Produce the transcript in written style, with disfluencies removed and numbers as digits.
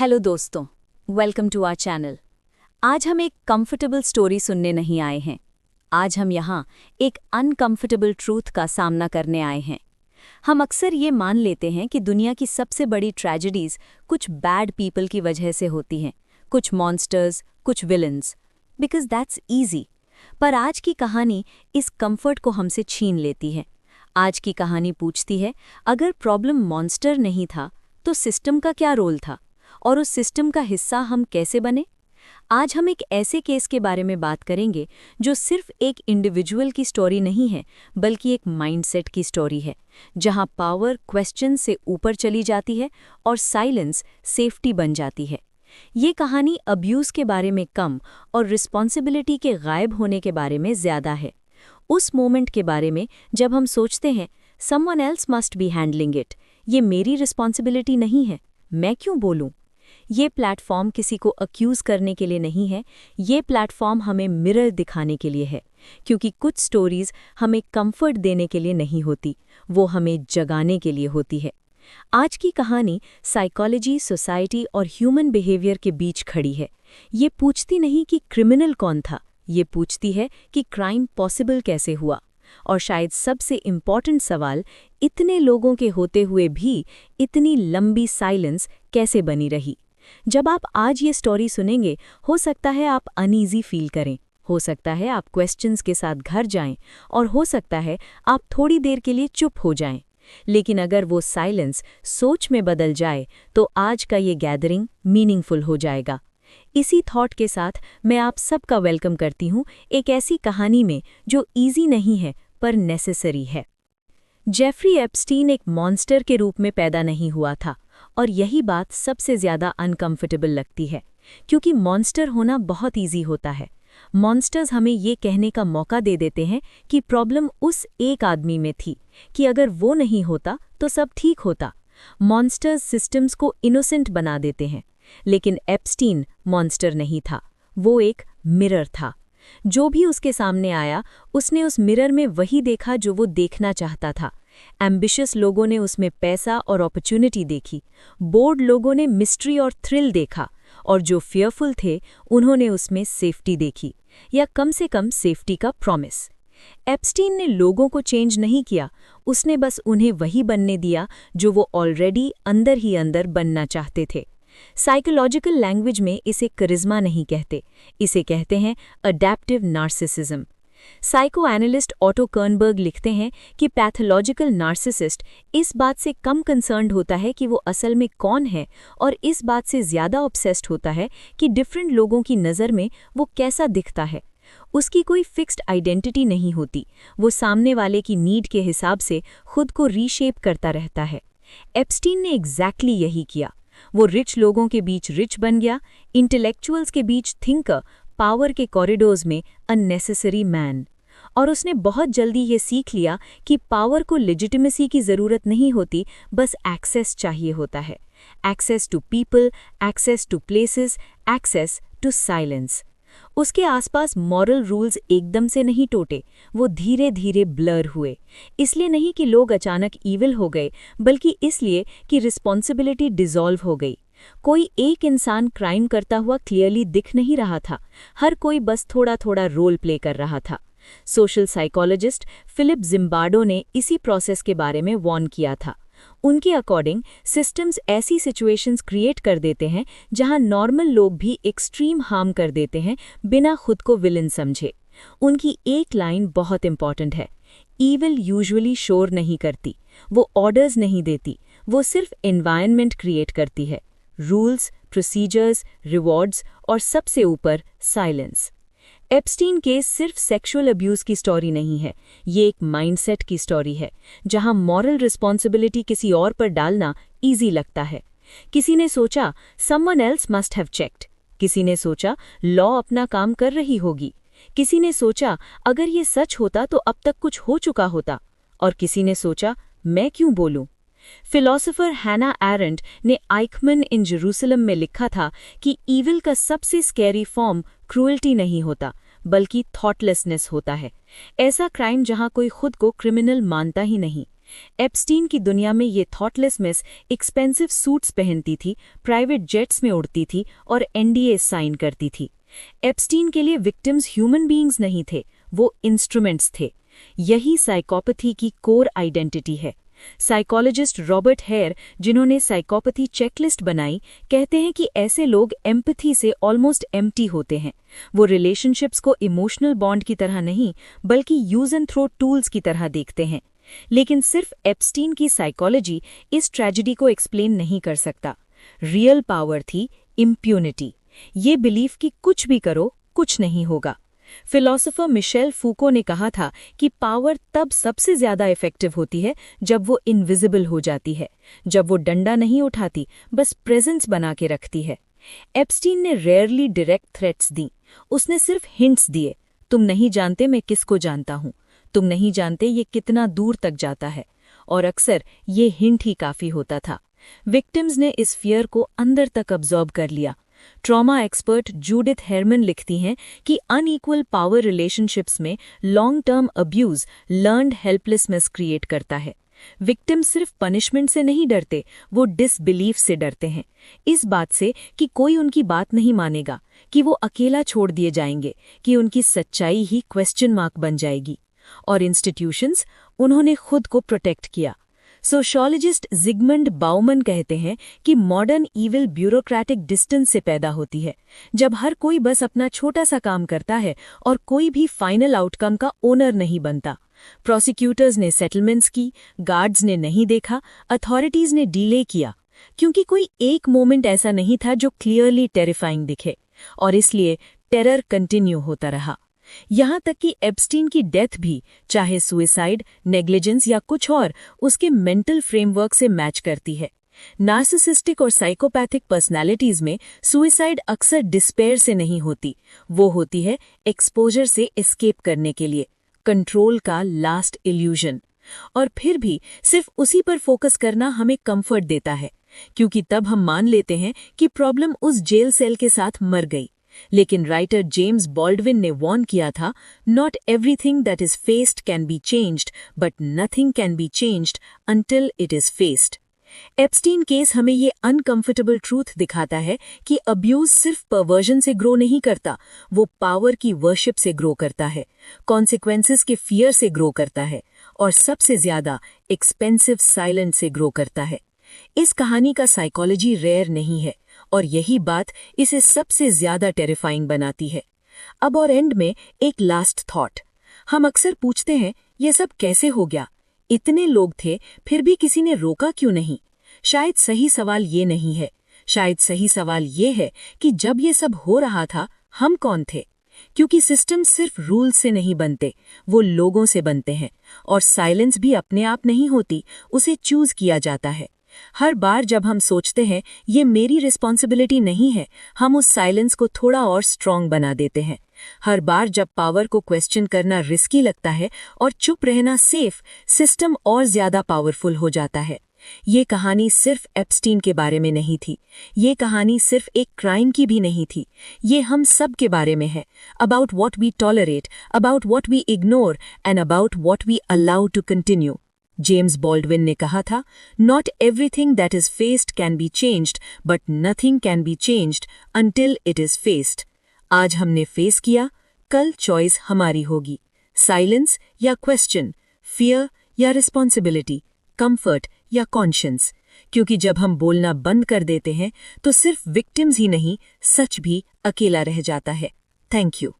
Hello दोस्तों, welcome to our channel. आज हम एक कंफर्टेबल स्टोरी सुनने नहीं आए हैं। आज हम यहाँ एक अनकंफर्टेबल ट्रूथ का सामना करने आए हैं। हम अक्सर ये मान लेते हैं कि दुनिया की सबसे बड़ी ट्रेजेडीज कुछ बैड पीपल की वजह से होती हैं, कुछ मॉन्स्टर्स, कुछ विलन्स, बिकॉज दैट्स ईजी। पर आज की कहानी इस कंफर्ट को हमसे छीन लेती है। आज की कहानी पूछती है, अगर प्रॉब्लम मॉन्स्टर नहीं था तो सिस्टम का क्या रोल था, और उस सिस्टम का हिस्सा हम कैसे बने। आज हम एक ऐसे केस के बारे में बात करेंगे जो सिर्फ एक इंडिविजुअल की स्टोरी नहीं है, बल्कि एक माइंडसेट की स्टोरी है, जहां पावर क्वेश्चन से ऊपर चली जाती है और साइलेंस सेफ्टी बन जाती है। ये कहानी अब्यूज के बारे में कम और रिस्पॉन्सिबिलिटी के गायब होने के बारे में ज्यादा है। उस मोमेंट के बारे में जब हम सोचते हैं someone else must be handling it, ये मेरी रिस्पॉन्सिबिलिटी नहीं है, मैं क्यों बोलूं। ये प्लेटफॉर्म किसी को अक्यूज करने के लिए नहीं है, ये प्लेटफॉर्म हमें मिरर दिखाने के लिए है, क्योंकि कुछ स्टोरीज हमें कंफर्ट देने के लिए नहीं होती, वो हमें जगाने के लिए होती है। आज की कहानी साइकोलॉजी, सोसाइटी और ह्यूमन बिहेवियर के बीच खड़ी है। ये पूछती नहीं कि क्रिमिनल कौन था, ये पूछती है कि क्राइम पॉसिबल कैसे हुआ। और शायद सबसे इम्पॉर्टेंट सवाल, इतने लोगों के होते हुए भी इतनी लंबी साइलेंस कैसे बनी रही। जब आप आज ये स्टोरी सुनेंगे, हो सकता है आप अनईजी फील करें, हो सकता है आप क्वेश्चंस के साथ घर जाएं, और हो सकता है आप थोड़ी देर के लिए चुप हो जाएं। लेकिन अगर वो साइलेंस सोच में बदल जाए तो आज का ये गैदरिंग मीनिंगफुल हो जाएगा। इसी थॉट के साथ मैं आप सबका वेलकम करती हूँ एक ऐसी कहानी में जो इजी नहीं है पर नेसेसरी है। जेफरी एप्स्टीन एक मॉन्स्टर के रूप में पैदा नहीं हुआ था, और यही बात सबसे ज़्यादा अनकंफर्टेबल लगती है, क्योंकि मॉन्स्टर होना बहुत इजी होता है। मॉन्स्टर्स हमें ये कहने का मौका दे देते हैं कि प्रॉब्लम उस एक आदमी में थी, कि अगर वो नहीं होता तो सब ठीक होता। मॉन्स्टर्स सिस्टम्स को इनोसेंट बना देते हैं, लेकिन एप्स्टीन मॉन्स्टर नहीं था, वो एक मिरर था। जो भी उसके सामने आया, उसने उस मिरर में वही देखा जो वो देखना चाहता था। एम्बिशियस लोगों ने उसमें पैसा और अपॉर्चुनिटी देखी, बोर्ड लोगों ने मिस्ट्री और थ्रिल देखा, और जो फियरफुल थे उन्होंने उसमें सेफ्टी देखी, या कम से कम सेफ्टी का प्रॉमिस। एप्स्टीन ने लोगों को चेंज नहीं किया, उसने बस उन्हें वही बनने दिया जो वो ऑलरेडी अंदर ही अंदर बनना चाहते थे। साइकोलॉजिकल लैंग्वेज में इसे करिश्मा नहीं कहते, इसे कहते हैं adaptive narcissism. Psychoanalyst Otto Kernberg लिखते हैं कि पैथोलॉजिकल नार्सिसिस्ट इस बात से कम कंसर्न्ड होता है कि वो असल में कौन है, और इस बात से ज़्यादा ऑब्सेस्ड होता है कि डिफरेंट लोगों की नज़र में वो कैसा दिखता है। उसकी कोई फिक्स्ड आइडेंटिटी नहीं होती, वो सामने वाले की नीड के हिसाब से खुद को रीशेप करता रहता है। एप्स्टीन ने एग्जैक्टली यही किया। वो रिच लोगों के बीच रिच बन गया, इंटेलेक्चुअल्स के बीच थिंकर, पावर के कॉरिडोर्स में अननेसेसरी मैन। और उसने बहुत जल्दी ये सीख लिया कि पावर को लेजिटिमेसी की ज़रूरत नहीं होती, बस एक्सेस चाहिए होता है। Access to people, access to places, access to silence. उसके आसपास मॉरल रूल्स एकदम से नहीं टूटे, वो धीरे धीरे ब्लर हुए। इसलिए नहीं कि लोग अचानक ईविल हो गए, बल्कि इसलिए कि रिस्पॉन्सिबिलिटी डिसॉल्व हो गई। कोई एक इंसान क्राइम करता हुआ क्लियरली दिख नहीं रहा था, हर कोई बस थोड़ा थोड़ा रोल प्ले कर रहा था। सोशल साइकोलॉजिस्ट फिलिप जिम्बार्डो ने इसी प्रोसेस के बारे में वॉर्न किया था। उनके अकॉर्डिंग सिस्टम्स ऐसी सिचुएशंस क्रिएट कर देते हैं जहां नॉर्मल लोग भी एक्सट्रीम हार्म कर देते हैं बिना खुद को विलन समझे। उनकी एक लाइन बहुत इंपॉर्टेंट है, ईविल यूजुअली शोर नहीं करती, वो ऑर्डर्स नहीं देती, वो सिर्फ एनवायरनमेंट क्रिएट करती है, रूल्स, प्रोसीजर्स, रिवॉर्ड्स और सबसे ऊपर साइलेंस। एप्स्टीन केस सिर्फ सेक्सुअल अब्यूज की स्टोरी नहीं है, ये एक माइंडसेट की स्टोरी है, जहां मॉरल रिस्पॉन्सिबिलिटी किसी और पर डालना इजी लगता है। किसी ने सोचा someone else must have checked, किसी ने सोचा लॉ अपना काम कर रही होगी, किसी ने सोचा अगर ये सच होता तो अब तक कुछ हो चुका होता, और किसी ने सोचा मैं क्यों बोलूं। फिलोसोफर हैना एरेंट ने आइकमन इन जेरूसलम में लिखा था कि ईविल का सबसे स्कैरी फॉर्म क्रूएल्टी नहीं होता, बल्कि थॉटलेसनेस होता है। ऐसा क्राइम जहां कोई खुद को क्रिमिनल मानता ही नहीं, एप्स्टीन की दुनिया में ये थॉटलेस मिस एक्सपेंसिव सूट्स पहनती थी, प्राइवेट जेट्स में उड़ती थी और एनडीए साइन करती थी। एप्स्टीन के लिए विक्टिम्स ह्यूमन बीइंग्स नहीं थे, वो इंस्ट्रूमेंट्स थे। यही साइकोपैथी की कोर आइडेंटिटी है। साइकोलॉजिस्ट रॉबर्ट हेयर, जिन्होंने साइकोपैथी चेकलिस्ट बनाई, कहते हैं कि ऐसे लोग एम्पैथी से ऑलमोस्ट एम्प्टी होते हैं। वो रिलेशनशिप्स को इमोशनल बॉन्ड की तरह नहीं, बल्कि यूज एंड थ्रो टूल्स की तरह देखते हैं। लेकिन सिर्फ एप्स्टीन की साइकोलॉजी इस ट्रेजेडी को एक्सप्लेन नहीं कर सकता। रियल पावर थी इम्प्यूनिटी, ये बिलीफ कि कुछ भी करो कुछ नहीं होगा। फिलोसोफर मिशेल फूको ने कहा था कि पावर तब सबसे ज्यादा इफेक्टिव होती है जब वो इनविजिबल हो जाती है, जब वो डंडा नहीं उठाती, बस प्रेजेंस बना के रखती है। एप्स्टीन ने रेयरली डायरेक्ट थ्रेट्स दी, उसने सिर्फ हिंट्स दिए। तुम नहीं जानते मैं किसको जानता हूं, तुम नहीं जानते ये कितना दूर तक जाता है। और अक्सर ये हिंट ही काफी होता था। विक्टिम्स ने इस फियर को अंदर तक अब्जॉर्ब कर लिया। ट्रॉमा एक्सपर्ट जूडिथ हेरमन लिखती हैं कि अनइक्वल पावर रिलेशनशिप्स में long term abuse learned helplessness create करता है। विक्टिम सिर्फ पनिशमेंट से नहीं डरते, वो डिसबिलीफ से डरते हैं। इस बात से कि कोई उनकी बात नहीं मानेगा, कि वो अकेला छोड़ दिए जाएंगे, कि उनकी सच्चाई ही क्वेश्चन मार्क बन जाएगी। और इंस्टीट्यूशंस, उन्होंने खुद को प्रोटेक्ट किया। सोशियोलॉजिस्ट जिगमंड बाउमन कहते हैं कि मॉडर्न ईविल ब्यूरोक्रेटिक डिस्टेंस से पैदा होती है, जब हर कोई बस अपना छोटा सा काम करता है और कोई भी फाइनल आउटकम का ओनर नहीं बनता। प्रोसिक्यूटर्स ने सेटलमेंट्स की, गार्ड्स ने नहीं देखा, अथॉरिटीज ने डिले किया, क्योंकि कोई एक मोमेंट ऐसा नहीं था जो क्लियरली टेरिफाइंग दिखे, और इसलिए टेरर कंटिन्यू होता रहा। यहाँ तक कि एप्स्टीन की डेथ भी, चाहे सुइसाइड, नेग्लिजेंस या कुछ और, उसके मेंटल फ्रेमवर्क से मैच करती है। नार्सिसिस्टिक और साइकोपैथिक पर्सनालिटीज में सुइसाइड अक्सर डिस्पेयर से नहीं होती, वो होती है एक्सपोजर से एस्केप करने के लिए, कंट्रोल का लास्ट इल्यूजन। और फिर भी सिर्फ उसी पर फोकस करना हमें कंफर्ट देता है, क्योंकि तब हम मान लेते हैं कि प्रॉब्लम उस जेल सेल के साथ मर गई। लेकिन राइटर जेम्स बॉल्डविन ने वॉर्न किया था, not everything that is faced can be changed, but nothing can be changed until it is faced. Epstein case हमें ये अनकंफर्टेबल ट्रूथ दिखाता है कि अब्यूज सिर्फ परवर्जन से ग्रो नहीं करता, वो पावर की वर्शिप से ग्रो करता है, कॉन्सिक्वेंसेस के फियर से ग्रो करता है, और सबसे ज्यादा एक्सपेंसिव साइलेंस से ग्रो करता है। इस कहानी का साइकोलॉजी रेयर नहीं है, और यही बात इसे सबसे ज्यादा टेरिफाइंग बनाती है। अब और एंड में एक लास्ट थॉट। हम अक्सर पूछते हैं, ये सब कैसे हो गया? इतने लोग थे, फिर भी किसी ने रोका क्यों नहीं? शायद सही सवाल ये नहीं है। शायद सही सवाल ये है कि जब ये सब हो रहा था, हम कौन थे? क्योंकि सिस्टम सिर्फ रूल से नहीं बनते, वो लोगों से बनते हैं, और साइलेंस भी अपने आप नहीं होती, उसे चूज किया जाता है। हर बार जब हम सोचते हैं ये मेरी रिस्पॉन्सिबिलिटी नहीं है, हम उस साइलेंस को थोड़ा और स्ट्रॉन्ग बना देते हैं। हर बार जब पावर को क्वेश्चन करना रिस्की लगता है और चुप रहना सेफ, सिस्टम और ज्यादा पावरफुल हो जाता है। ये कहानी सिर्फ एप्स्टीन के बारे में नहीं थी, ये कहानी सिर्फ एक क्राइम की भी नहीं थी, ये हम सब के बारे में है। About what we tolerate, about what we ignore, and about what we allow to continue. James Baldwin ने कहा था, not everything that is faced can be changed, but nothing can be changed until it is faced. आज हमने face किया, कल choice हमारी होगी। Silence या क्वेश्चन, फियर या रिस्पॉन्सिबिलिटी, कंफर्ट या कॉन्शियंस। क्योंकि जब हम बोलना बंद कर देते हैं तो सिर्फ विक्टिम्स ही नहीं, सच भी अकेला रह जाता है। Thank you.